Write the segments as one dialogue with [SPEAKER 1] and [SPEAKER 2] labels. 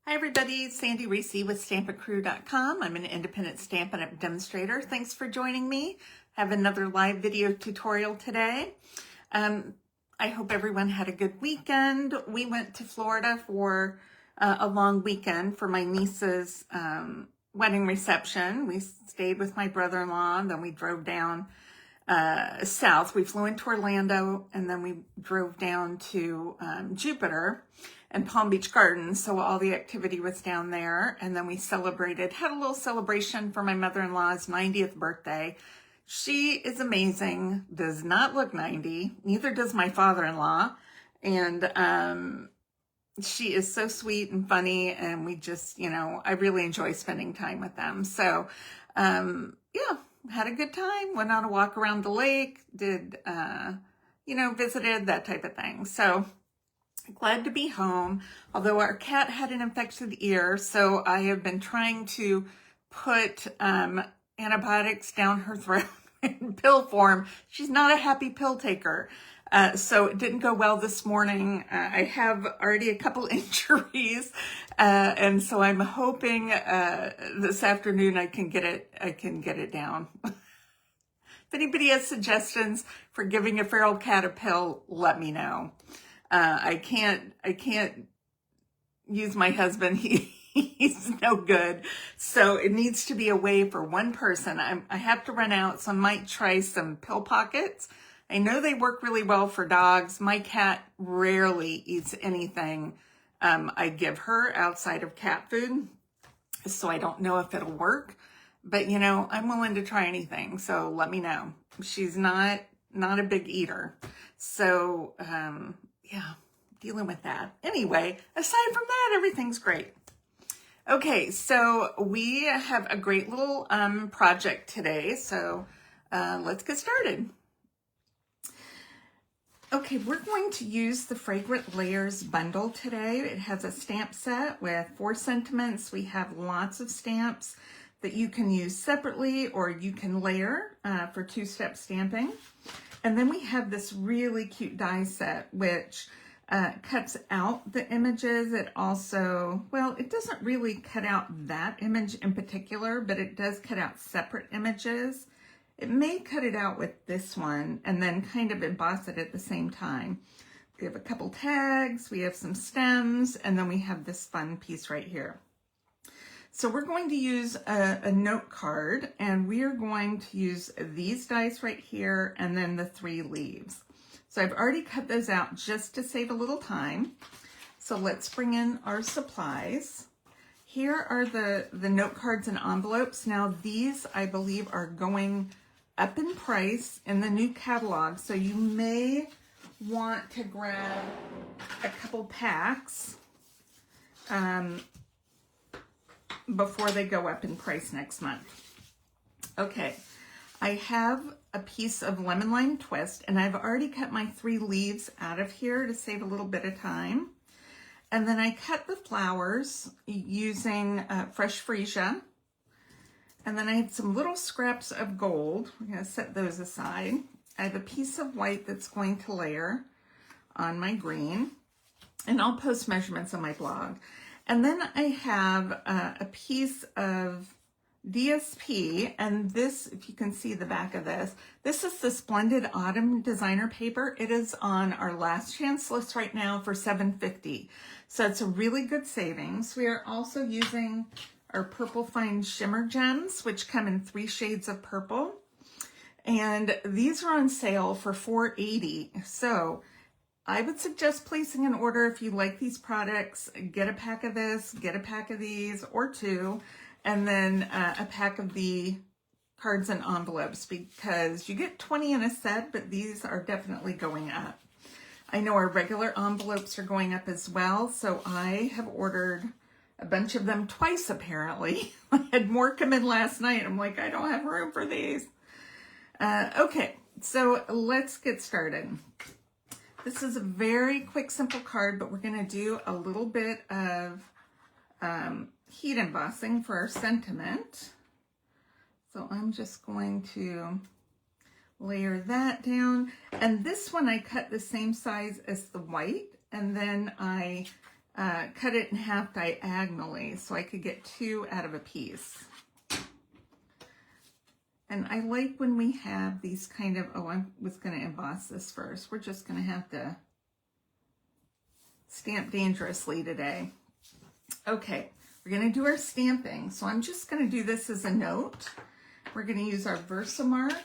[SPEAKER 1] Hi everybody, Sandy Reese with StampinCrew.com. I'm an independent Stampin' Up! Demonstrator. Thanks for joining me. I have another live video tutorial today. I hope everyone had a good weekend. We went to Florida for a long weekend for my niece's wedding reception. We stayed with my brother-in-law, then we drove down south. We flew into Orlando and then we drove down to Jupiter and Palm Beach Gardens. So all the activity was down there. And then we had a little celebration for my mother-in-law's 90th birthday. She is amazing, does not look 90, neither does my father-in-law. And she is so sweet and funny, and we just, I really enjoy spending time with them. So, yeah, had a good time, went on a walk around the lake, visited, that type of thing. So glad to be home, although our cat had an infected ear, so I have been trying to put antibiotics down her throat in pill form. She's not a happy pill taker. So it didn't go well this morning. I have already a couple injuries, and so I'm hoping this afternoon I can get it down. If anybody has suggestions for giving a feral cat a pill, let me know. I can't use my husband. He's no good. So it needs to be a way for one person. I have to run out, so I might try some pill pockets. I know they work really well for dogs. My cat rarely eats anything I give her outside of cat food, so I don't know if it'll work. But, I'm willing to try anything, so let me know. She's not a big eater. So, yeah, dealing with that. Anyway, aside from that, everything's great. Okay, so we have a great little project today, so let's get started. Okay, we're going to use the Fragrant Layers bundle today. It has a stamp set with 4 sentiments. We have lots of stamps that you can use separately or you can layer for 2-step stamping. And then we have this really cute die set, which cuts out the images. It also, it doesn't really cut out that image in particular, but it does cut out separate images. It may cut it out with this one and then kind of emboss it at the same time. We have a couple tags, we have some stems, and then we have this fun piece right here. So we're going to use a note card, and we are going to use these dice right here and then the 3 leaves. So I've already cut those out just to save a little time. So let's bring in our supplies. Here are the note cards and envelopes. Now these, I believe, are going up in price in the new catalog, so you may want to grab a couple packs before they go up in price next month. Okay, I have a piece of lemon lime twist, and I've already cut my 3 leaves out of here to save a little bit of time. And then I cut the flowers using fresh freesia. And then I had some little scraps of gold. We're going to set those aside. I have a piece of white that's going to layer on my green. And I'll post measurements on my blog. And then I have a piece of DSP, and this, if you can see the back of this is the Splendid Autumn Designer Paper. It is on our last chance list right now for $7.50. So it's a really good savings. We are also using our Purple Fine Shimmer Gems, which come in 3 shades of purple. And these are on sale for $4.80. So I would suggest placing an order if you like these products. Get a pack of this, get a pack of these, or 2, and then a pack of the cards and envelopes, because you get 20 in a set, but these are definitely going up. I know our regular envelopes are going up as well, so I have ordered a bunch of them twice apparently. I had more come in last night. I'm like, I don't have room for these. Okay, so let's get started. This is a very quick, simple card, but we're going to do a little bit of heat embossing for our sentiment. So I'm just going to layer that down. And this one I cut the same size as the white, and then I cut it in half diagonally so I could get 2 out of a piece. And I like when we have these kind of, oh, I was going to emboss this first. We're just going to have to stamp dangerously today. Okay, we're going to do our stamping. So I'm just going to do this as a note. We're going to use our Versamark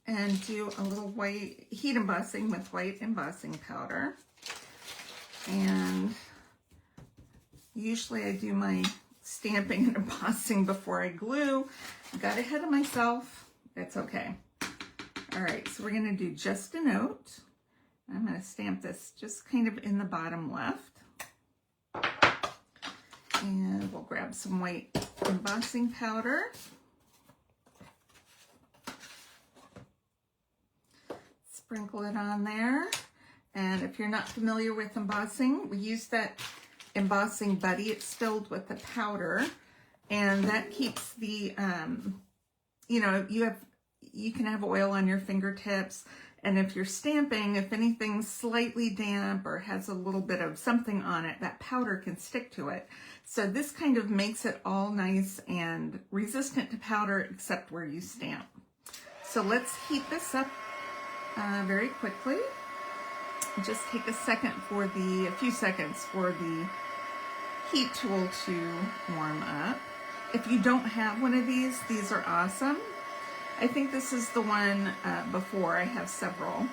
[SPEAKER 1] and do a little white heat embossing with white embossing powder. And usually I do my stamping and embossing before I glue. I got ahead of myself. That's okay. All right, so we're going to do just a note. I'm going to stamp this just kind of in the bottom left. And we'll grab some white embossing powder. Sprinkle it on there. And if you're not familiar with embossing, we use that embossing buddy. It's filled with the powder, and that keeps the, you know, you can have oil on your fingertips, and if you're stamping, if anything's slightly damp or has a little bit of something on it, that powder can stick to it. So this kind of makes it all nice and resistant to powder except where you stamp. So let's heat this up very quickly. Just take a few seconds for the heat tool to warm up. If you don't have one of these are awesome. I think this is the one before. I have several.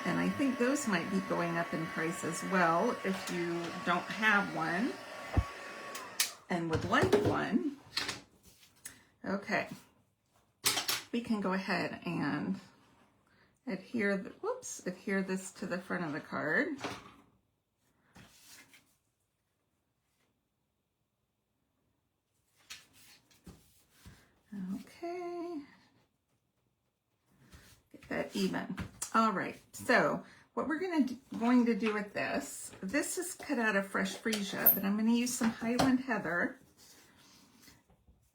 [SPEAKER 1] And I think those might be going up in price as well if you don't have one and would like one. Okay. We can go ahead and adhere this to the front of the card. Okay, get that even. All right, so what we're going to do with this is cut out of fresh freesia, but I'm going to use some Highland Heather,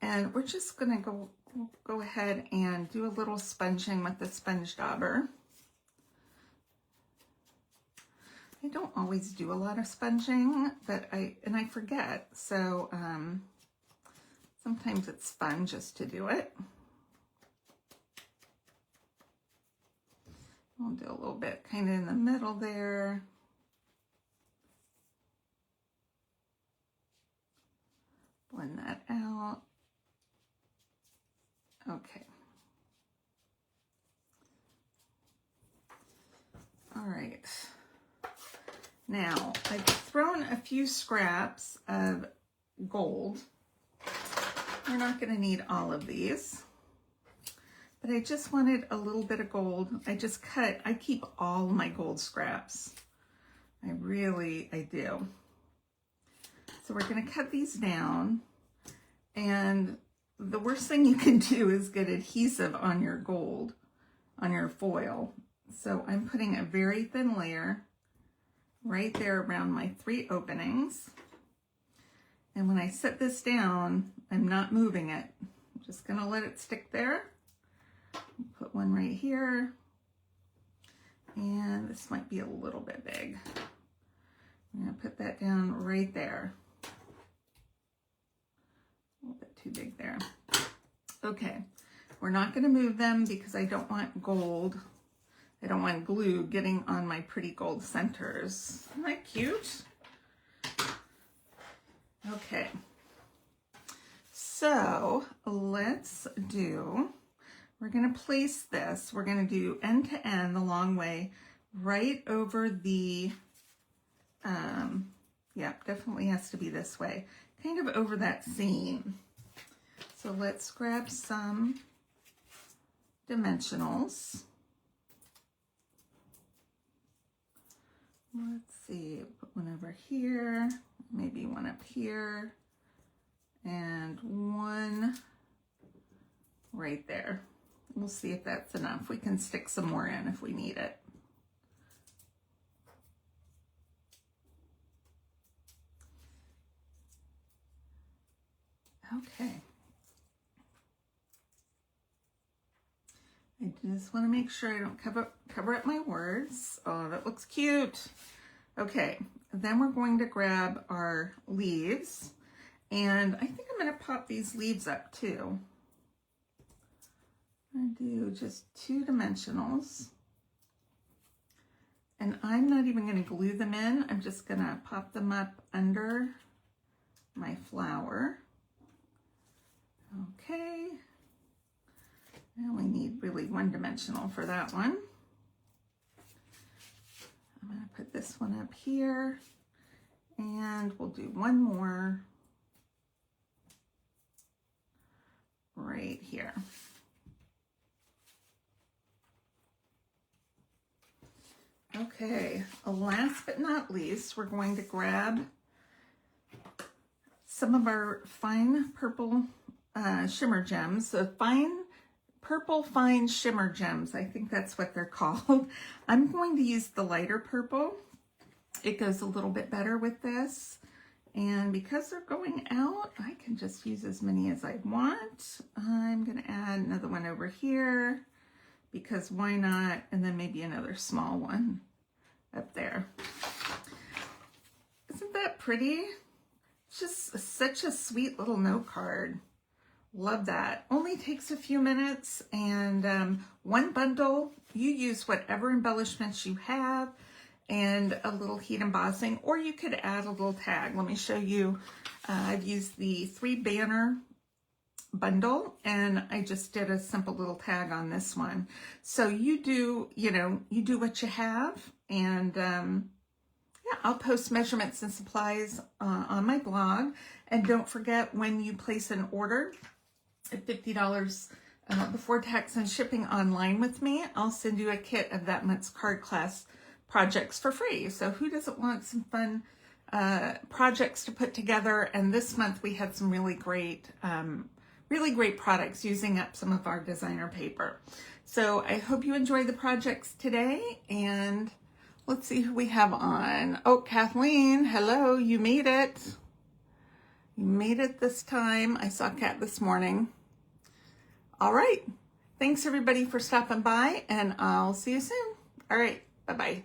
[SPEAKER 1] and we're just going to go ahead and do a little sponging with the sponge dauber. I don't always do a lot of sponging, but I forget, so sometimes it's fun just to do it. We'll do a little bit kind of in the middle there. Blend that out. Okay. All right. Now, I've thrown a few scraps of gold. We're not going to need all of these, but I just wanted a little bit of gold. I keep all my gold scraps. I do. So we're going to cut these down, and the worst thing you can do is get adhesive on your gold, on your foil. So I'm putting a very thin layer right there around my 3 openings. And when I set this down, I'm not moving it. I'm just gonna let it stick there. Put one right here. And this might be a little bit big. I'm gonna put that down right there. A little bit too big there. Okay, we're not gonna move them because I don't want gold. I don't want glue getting on my pretty gold centers. Isn't that cute? Okay, so we're going to place this, we're going to do end to end the long way right over the, yeah, definitely has to be this way, kind of over that seam. So let's grab some dimensionals. Let's see, put one over here, maybe one up here, and one right there. We'll see if that's enough. We can stick some more in if we need it. Okay. I just want to make sure I don't cover up my words. Oh, that looks cute. Okay, then we're going to grab our leaves, and I think I'm going to pop these leaves up too. I do just 2 dimensionals. And I'm not even going to glue them in. I'm just going to pop them up under my flower. Okay. I only need really 1 dimensional for that one. I'm going to put this one up here, and we'll do 1 more right here. Okay, last but not least, we're going to grab some of our fine purple shimmer gems. So purple fine shimmer gems, I think that's what they're called. I'm going to use the lighter purple. It goes a little bit better with this. And because they're going out, I can just use as many as I want. I'm going to add another one over here, because why not? And then maybe another small one up there. Isn't that pretty? It's just such a sweet little note card. Love that. Only takes a few minutes, and 1 bundle. You use whatever embellishments you have, and a little heat embossing, or you could add a little tag. Let me show you. I've used the 3 banner bundle, and I just did a simple little tag on this one. So you do, you do what you have, and yeah, I'll post measurements and supplies on my blog. And don't forget, when you place an order at $50 before tax and shipping online with me, I'll send you a kit of that month's card class projects for free. So who doesn't want some fun projects to put together? And this month we had some really great products using up some of our designer paper. So I hope you enjoy the projects today, and let's see who we have on. Oh, Kathleen, hello, you made it. You made it this time. I saw Kat this morning. All right. Thanks everybody for stopping by, and I'll see you soon. All right. Bye-bye.